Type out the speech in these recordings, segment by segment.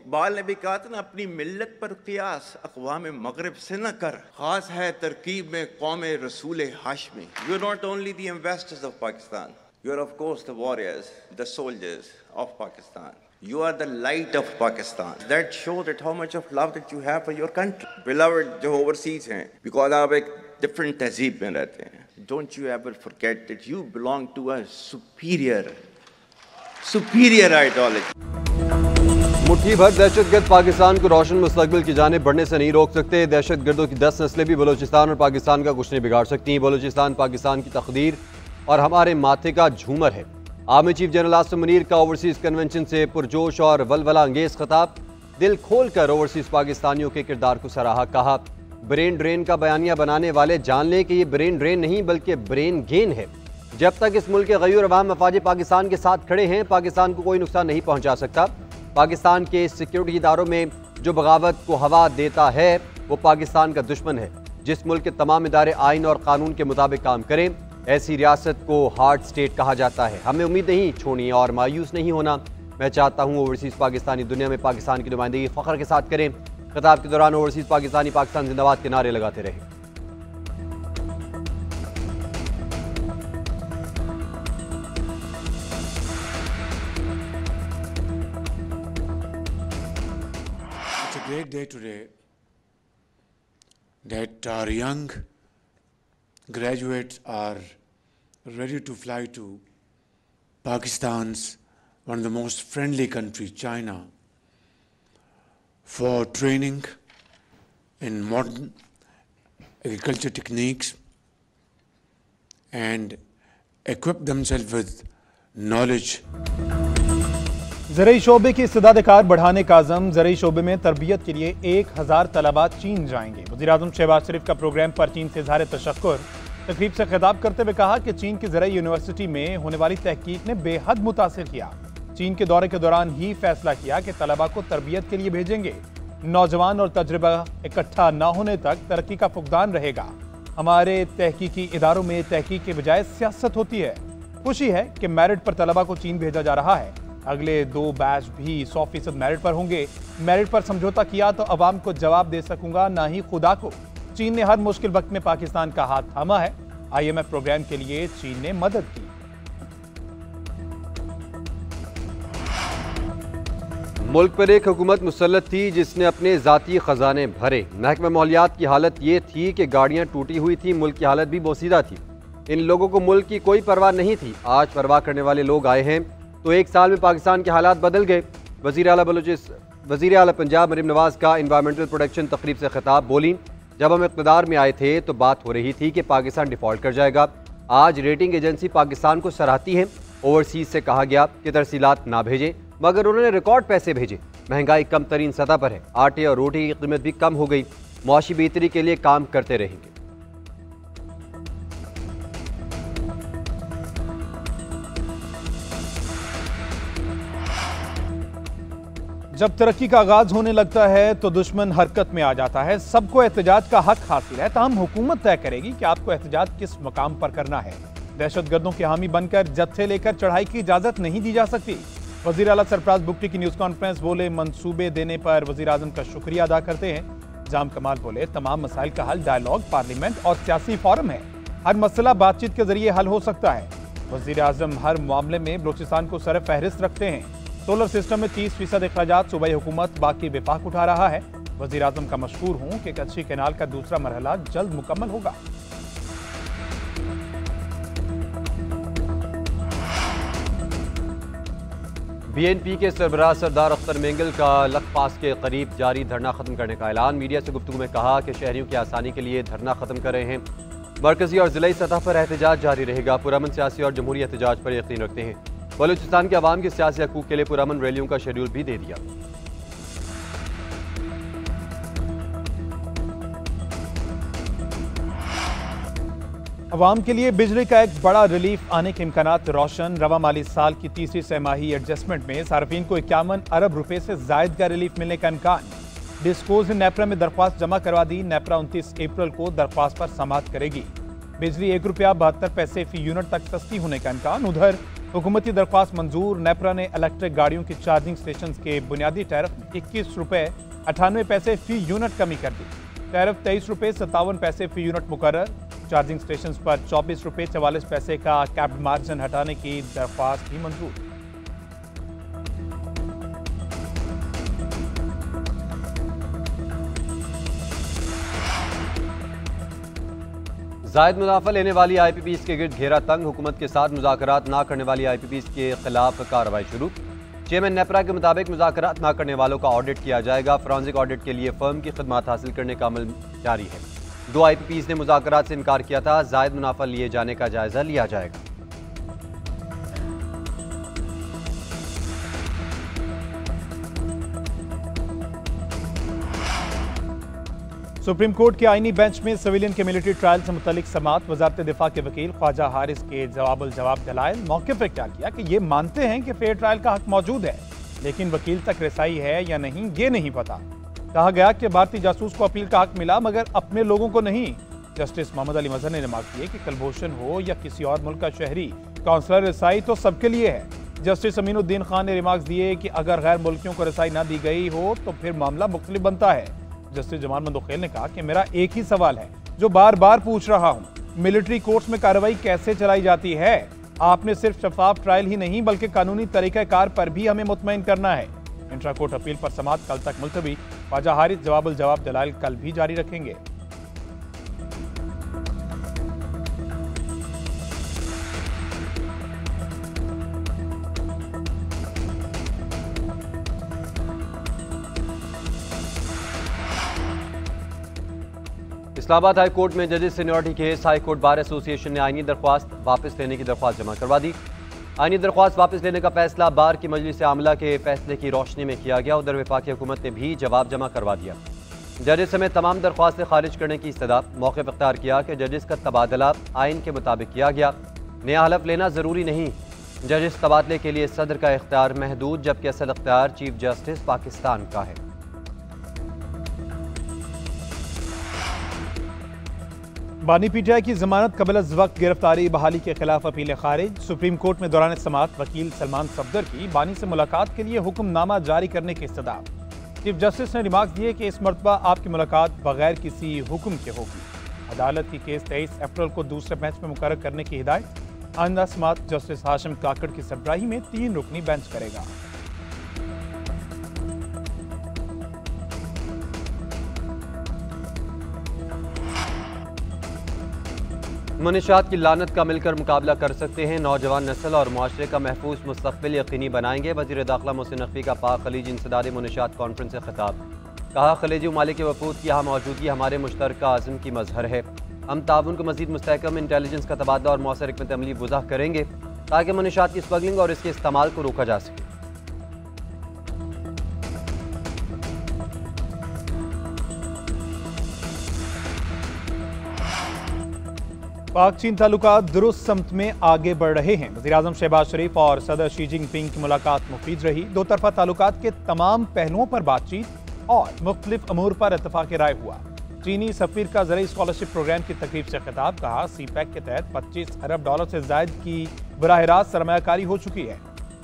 इकबाल ने भी कहा था ना, अपनी मिल्लत पर क़ियास अक़वाम मग़रिब से न कर, ख़ास है तरकीब में कौम Rasool Hashmi. You are not only the investors of Pakistan, you are of course the warriors, the soldiers of Pakistan. You are the light of Pakistan. That shows that how much of love that you have for your country. Beloved जो overseas हैं, because आप एक different तहज़ीब में रहते हैं. Don't you ever forget that you belong to a superior ideology. मुट्ठी भर दहशतगर्द पाकिस्तान को रोशन मुस्तकबिल की जानिब बढ़ने से नहीं रोक सकते। दहशतगर्दों की 10 नस्लें भी बलूचिस्तान और पाकिस्तान का कुछ नहीं बिगाड़ सकती। बलूचिस्तान पाकिस्तान की तकदीर और हमारे माथे का झूमर है। Army chief general Asim Munir का ओवरसीज कन्वेंशन से पुरजोश और वलवला अंगेज खिताब। दिल खोल कर ओवरसीज पाकिस्तानियों के किरदार को सराहा। कहा, ब्रेन ड्रेन का बयानिया बनाने वाले जान लें कि ये ब्रेन ड्रेन नहीं बल्कि ब्रेन गेन है। जब तक इस मुल्क के गयूर अवाम मफाज पाकिस्तान के साथ खड़े हैं, पाकिस्तान को कोई नुकसान नहीं पहुंचा सकता। पाकिस्तान के सिक्योरिटी इदारों में जो बगावत को हवा देता है वो पाकिस्तान का दुश्मन है। जिस मुल्क के तमाम इदारे आइन और कानून के मुताबिक काम करें, ऐसी रियासत को हार्ड स्टेट कहा जाता है। हमें उम्मीद नहीं छोड़नी और मायूस नहीं होना। मैं चाहता हूँ ओवरसीज़ पाकिस्तानी दुनिया में पाकिस्तान की नुमाइंदगी फ़ख्र के साथ करें। खिताब के दौरान ओवरसीज़ पाकिस्तानी पाकिस्तान जिंदाबाद के नारे लगाते रहे। It's a great day today that our young graduates are ready to fly to Pakistan's one of the most friendly countries, China, for training in modern agriculture techniques and equip themselves with knowledge. ज़रई शोबे की इस्तेदाद car बढ़ाने का अज़म। ज़रई शोबे में तरबियत के लिए 1000 तलबा चीन जाएंगे। वज़ीर-ए-आज़म शहबाज शरीफ का प्रोग्राम पर चीन से इज़हार तशक्कुर। तकरीब से खिताब करते हुए कहा कि चीन की ज़रई यूनिवर्सिटी में होने वाली तहकीक ने बेहद मुतासिर किया। चीन के दौरे के दौरान ही फैसला किया कि तलबा को तरबियत के लिए भेजेंगे। नौजवान और तजुर्बा इकट्ठा न होने तक तरक्की का फुकदान रहेगा। हमारे तहकीकी इदारों में तहकीक के बजाय सियासत होती है। खुशी है कि मेरिट पर तलबा को चीन भेजा जा रहा है। अगले 2 बैच भी 100% मेरिट पर होंगे। मेरिट पर समझौता किया तो अवाम को जवाब दे सकूंगा, ना ही खुदा को। चीन ने हर मुश्किल वक्त में पाकिस्तान का हाथ थामा है। IMF प्रोग्राम के लिए चीन ने मदद की। मुल्क पर एक हुकूमत मुसल्लत थी जिसने अपने ज़ाती ख़जाने भरे। महकमा मालियात की हालत ये थी कि गाड़ियाँ टूटी हुई थी, मुल्क की हालत भी बोसीदा थी। इन लोगों को मुल्क की कोई परवाह नहीं थी। आज परवाह करने वाले लोग आए हैं तो 1 साल में पाकिस्तान के हालात बदल गए। वज़ीर आला पंजाब मरीम नवाज का इन्वायरमेंटल प्रोटेक्शन तकरीब से खिताब। बोली, जब हम इक़्तिदार में आए थे तो बात हो रही थी कि पाकिस्तान डिफ़ॉल्ट कर जाएगा। आज रेटिंग एजेंसी पाकिस्तान को सराहती है। ओवरसीज़ से कहा गया कि तरसीलात ना भेजें, मगर उन्होंने रिकॉर्ड पैसे भेजे। महंगाई कम तरीन सतह पर है। आटे और रोटी की कीमत भी कम हो गई। मुआशी बेहतरी के लिए काम करते रहेंगे। जब तरक्की का आगाज होने लगता है तो दुश्मन हरकत में आ जाता है। सबको एहतजाज का हक हासिल है, ताहम हुकूमत तय करेगी कि आपको एहतजाज किस मकाम पर करना है। दहशतगर्दों के हामी बनकर जत्थे लेकर चढ़ाई की इजाजत नहीं दी जा सकती। वजीर आला सरफराज बुगटी की न्यूज कॉन्फ्रेंस। बोले, मंसूबे देने पर वजीर आजम का शुक्रिया अदा करते हैं। जाम कमाल बोले, तमाम मसाइल का हल डायलॉग, पार्लियामेंट और सियासी फोरम है। हर मसला बातचीत के जरिए हल हो सकता है। वजीर आजम हर मामले में बलूचिस्तान को सर फहरिस्त रखते हैं। सोलर सिस्टम में 30% अखराजात सूबाई हुकूमत, बाकी विफाक उठा रहा है। वजीर आजम का मशहूर हूं कि कच्ची कैनाल का दूसरा मरहला जल्द मुकम्मल होगा। BNP के सरबराह सरदार अख्तर मेंगल का लखपास के करीब जारी धरना खत्म करने का ऐलान। मीडिया से गुफ्तगू में कहा कि शहरियों की आसानी के लिए धरना खत्म कर रहे हैं। मरकजी और जिलाई सतह पर एहतजाज जारी रहेगा। पुरअमन सियासी और जमहूरी एहतजाज पर यकीन रखते हैं। बलूचिस्तान के अवाम के सियासी हकूक के लिए पुरअमन रैलियों का शेड्यूल भी दे दिया। अवाम के लिए बिजली का एक बड़ा रिलीफ आने के इम्कानात रोशन। रवा माली साल की तीसरी सहमाही एडजस्टमेंट में सार्फिन को 51 अरब रुपए से जायद का रिलीफ मिलने का इम्कान। डिस्कोज ने नेपरा में दरख्वास्त जमा करवा दी। नेपरा 29 अप्रैल को दरख्वास्त पर समाअत करेगी। बिजली ₹1.72 फी यूनिट तक सस्ती होने का इम्कान। उधर हुकूमती दरख्वास्त मंजूर। नेपरा ने इलेक्ट्रिक गाड़ियों की चार्जिंग स्टेशन के बुनियादी टैरिफ में 21 रुपये 98 पैसे फी यूनिट कमी कर दी। टैरिफ 23 रुपये 57 पैसे फी यूनिट मुकर्रर। चार्जिंग स्टेशन पर 24 रुपये 44 पैसे का कैप्ड मार्जिन हटाने की दरख्वास्त भी मंजूर। जायद मुनाफा लेने वाली IPPs के गिर्द घेरा तंग। हुकूमत के साथ मुज़ाकरात ना करने वाली IPPs के खिलाफ कार्रवाई शुरू। चेयरमैन नेपरा के मुताबिक मुज़ाकरात ना करने वालों का ऑडिट किया जाएगा। फॉरेंसिक ऑडिट के लिए फर्म की खिदमत हासिल करने का अमल जारी है। 2 IPPs ने मुज़ाकरात से इनकार किया था। जायद मुनाफा लिए जाने का जायजा लिया जाएगा। सुप्रीम कोर्ट के आईनी बेंच में सिविलियन के मिलिट्री ट्रायल से मुतल्लिक समात। वजारत दिफा के वकील ख्वाजा हारिस के जवाब दलाइल। मौके पर क्या किया कि ये मानते हैं कि फेयर ट्रायल का हक मौजूद है, लेकिन वकील तक रसाई है या नहीं ये नहीं पता। कहा गया कि भारतीय जासूस को अपील का हक मिला मगर अपने लोगों को नहीं। जस्टिस मोहम्मद अली मजहर ने रिमार्क किए कि कुलभूषण हो या किसी और मुल्क का शहरी, काउंसलर रसाई तो सबके लिए है। जस्टिस अमीनुद्दीन खान ने रिमार्क्स दिए कि अगर गैर मुल्कियों को रसाई ना दी गई हो तो फिर मामला मुख्तलिफ बनता है। जस्टिस जमाल मंदोखेल ने कहा कि मेरा एक ही सवाल है जो बार बार पूछ रहा हूं, मिलिट्री कोर्ट्स में कार्रवाई कैसे चलाई जाती है? आपने सिर्फ शफाफ ट्रायल ही नहीं बल्कि कानूनी तरीकाकार पर भी हमें मुतमईन करना है। इंट्रा कोर्ट अपील पर समात कल तक मुलतवी। ख्वाजा हारिस जवाब दलाइल कल भी जारी रखेंगे। इस्लामाबाद हाई कोर्ट में जजेस seniority case. High court bar association ने आईनी दरख्वास्त वापस लेने की दरख्वास्त जमा करवा दी। आईनी दरख्वास्त वापस लेने का फैसला बार की मजलिस आमला के फैसले की रोशनी में किया गया। उधर वफाकी हुकूमत ने भी जवाब जमा करवा दिया। जजेस समेत तमाम दरख्वास्तें खारिज करने की इस्तदा। मौके पर इख्तियार किया कि जजेस का तबादला आइन के मुताबिक किया गया। नया हलफ लेना ज़रूरी नहीं। जजेस तबादले के लिए सदर का इख्तियार महदूद, जबकि असल इख्तियार चीफ जस्टिस पाकिस्तान का है। बानी पीटीआई की जमानत कबल अज़ वक्त गिरफ्तारी बहाली के खिलाफ अपील खारिज। सुप्रीम कोर्ट में दौरान समात वकील सलमान सफदर की बानी से मुलाकात के लिए हुक्मनामा जारी करने की इस्तदा। चीफ जस्टिस ने रिमार्क दिए कि इस मरतबा आपकी मुलाकात बगैर किसी हुक्म के होगी। अदालत की केस 23 अप्रैल को दूसरे बेंच में मुकर्रर करने की हिदायत। आइंदा समात जस्टिस हाशिम काकड़ की सरबराही में 3 रुकनी बेंच करेगा। मुनशियात की लानत का मिलकर मुकाबला कर सकते हैं। नौजवान नस्ल और मुआशरे का महफूज मुस्तकबिल यकीनी बनाएंगे। वज़ीर दाखिला मोहसिन नकवी का पाक खलीज इंसदाद मुनशियात कॉन्फ्रेंस से खिताब। कहा, खलीजी ममालिक के वफूद की यहाँ मौजूदगी हमारे मुश्तरका आज़म की मजहर है। हम ताउन को मज़ीद मुस्तहकम, इंटेलिजेंस का तबादला और मौसर हिकमत अमली वज़ाह करेंगे ताकि मुनशियात की स्मगलिंग और इसके इस्तेमाल को रोका जा सके। पाक चीन ताल्लुकात दुरुस्त समत में आगे बढ़ रहे हैं। वज़ीर-ए-आज़म शहबाज शरीफ और सदर शी जिनपिंग की मुलाकात मुफीद रही। दो तरफा ताल्लुकात के तमाम पहलुओं पर बातचीत और मुख्तलिफ अमूर पर इत्तफाक राय हुआ। चीनी सफीर का ज़रिए स्कॉलरशिप प्रोग्राम की तकरीब से खिताब। कहा, CPEC के तहत $25 अरब से ज़ायद की बराह रास्त सरमायाकारी हो चुकी है।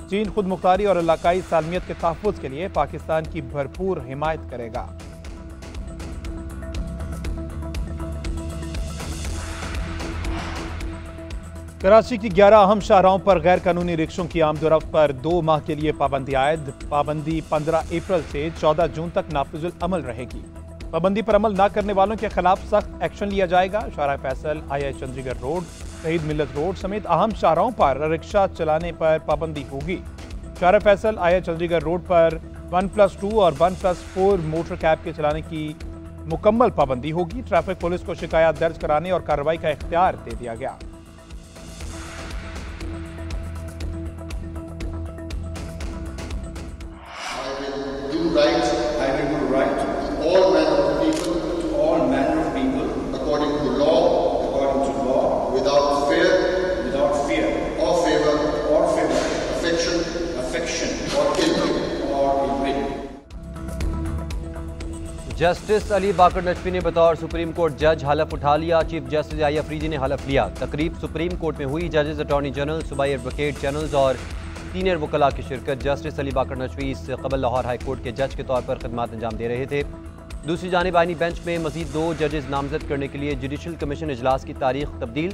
चीन खुद मुख्तारी और इलाकाई सालमियत के तहफ़्फ़ुज़ के लिए पाकिस्तान की भरपूर हिमायत करेगा। कराची की 11 अहम शाहराहों पर गैर कानूनी रिक्शों की आमदोरफ्त पर 2 माह के लिए पाबंदी आयद। पाबंदी 15 अप्रैल से 14 जून तक नाफिजुल अमल रहेगी। पाबंदी पर अमल न करने वालों के खिलाफ सख्त एक्शन लिया जाएगा। शाहराह फैसल, II चंडीगढ़ रोड, शहीद मिल्लत रोड समेत अहम शाहराहों पर रिक्शा चलाने पर पाबंदी होगी। शाहराह फैसल, II चंडीगढ़ रोड पर 1+2 और 1+4 मोटर कैब के चलाने की मुकम्मल पाबंदी होगी। ट्रैफिक पुलिस को शिकायत दर्ज कराने और कार्रवाई का इख्तियार दे दिया गया। Rights, I will do right to all manner of people, according to law, without fear, or favor, affection, or ill will. Justice Ali Baqar Najafi ने बतौर सुप्रीम कोर्ट जज हलफ उठा लिया। चीफ जस्टिस आई अफरीदी ने हलफ लिया। तकरीब सुप्रीम कोर्ट में हुई। जजेस, अटॉर्नी जनरल, सूबाई एडवोकेट जनरल्स और सीनियर वकला की शिरकत। जस्टिस अली बाकर नजफी इससे कबल लाहौर हाई कोर्ट के जज के तौर पर खिदमत अंजाम दे रहे थे। दूसरी जानिब आईनी बेंच में मजीद 2 जजेस नामजद करने के लिए जुडिशल कमीशन इजलास की तारीख तब्दील।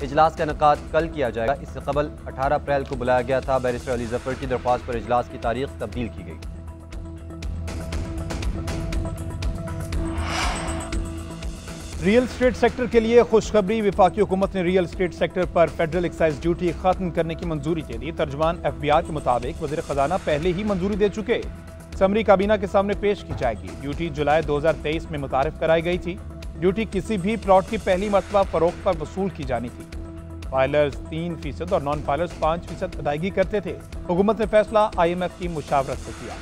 इजलास का इनेकाद कल किया जाएगा। इससे कबल 18 अप्रैल को बुलाया गया था। बैरिस्टर अली जफर की दरख्वास्त पर इजलास की तारीख तब्दील की गई। रियल स्टेट सेक्टर के लिए खुशखबरी। वफाकी हुकूमत ने रियल स्टेट सेक्टर पर फेडरल एक्साइज ड्यूटी खत्म करने की मंजूरी दे दी। तर्जमान FBI के मुताबिक वज़ीर खजाना पहले ही मंजूरी दे चुके। समरी काबीना के सामने पेश की जाएगी। ड्यूटी जुलाई 2023 में मुतारिफ कराई गई थी। ड्यूटी किसी भी प्लॉट की पहली मरतबा फरोख्त पर वसूल की जानी थी। फाइलर्स 3% और नॉन फाइलर्स 5% अदायगी करते थे। हुकूमत ने फैसला IMF की मुशावरत से किया।